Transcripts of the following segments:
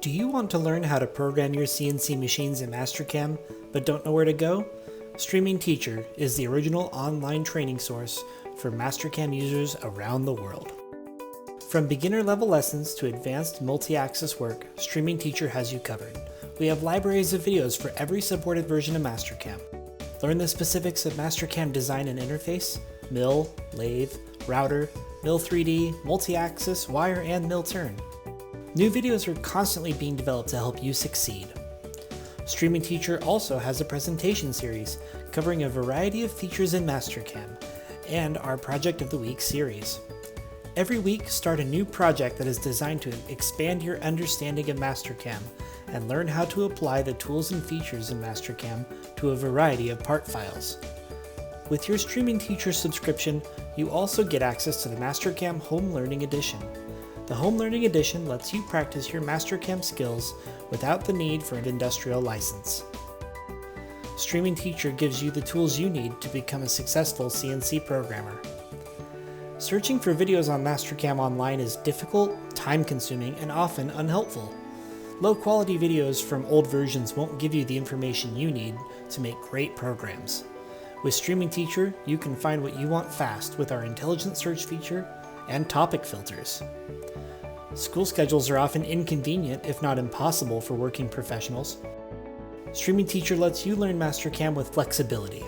Do you want to learn how to program your CNC machines in Mastercam, but don't know where to go? Streamingteacher is the original online training source for Mastercam users around the world. From beginner-level lessons to advanced multi-axis work, Streamingteacher has you covered. We have libraries of videos for every supported version of Mastercam. Learn the specifics of Mastercam design and interface, mill, lathe, router, mill 3D, multi-axis, wire, and mill turn. New videos are constantly being developed to help you succeed. Streamingteacher also has a presentation series covering a variety of features in Mastercam and our Project of the Week series. Every week, start a new project that is designed to expand your understanding of Mastercam and learn how to apply the tools and features in Mastercam to a variety of part files. With your Streamingteacher subscription, you also get access to the Mastercam Home Learning Edition. The Home Learning Edition lets you practice your Mastercam skills without the need for an industrial license. Streamingteacher gives you the tools you need to become a successful CNC programmer. Searching for videos on Mastercam online is difficult, time-consuming, and often unhelpful. Low-quality videos from old versions won't give you the information you need to make great programs. With Streamingteacher, you can find what you want fast with our intelligent search feature and topic filters. School schedules are often inconvenient, if not impossible, for working professionals. Streamingteacher lets you learn Mastercam with flexibility.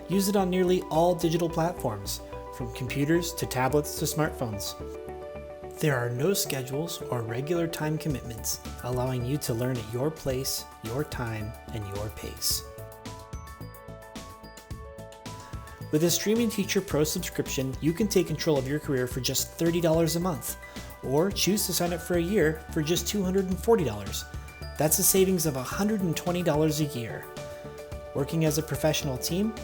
Use it on nearly all digital platforms, from computers to tablets to smartphones. There are no schedules or regular time commitments, allowing you to learn at your place, your time, and your pace. With a Streamingteacher Pro subscription, you can take control of your career for just $30 a month, or choose to sign up for a year for just $240. That's a savings of $120 a year. Working as a professional team?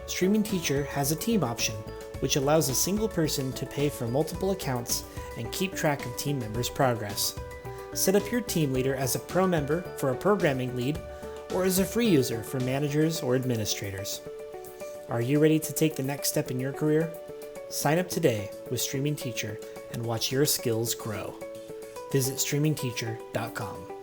Streamingteacher has a team option, which allows a single person to pay for multiple accounts and keep track of team members' progress. Set up your team leader as a pro member for a programming lead, or as a free user for managers or administrators. Are you ready to take the next step in your career? Sign up today with Streamingteacher and watch your skills grow. Visit streamingteacher.com.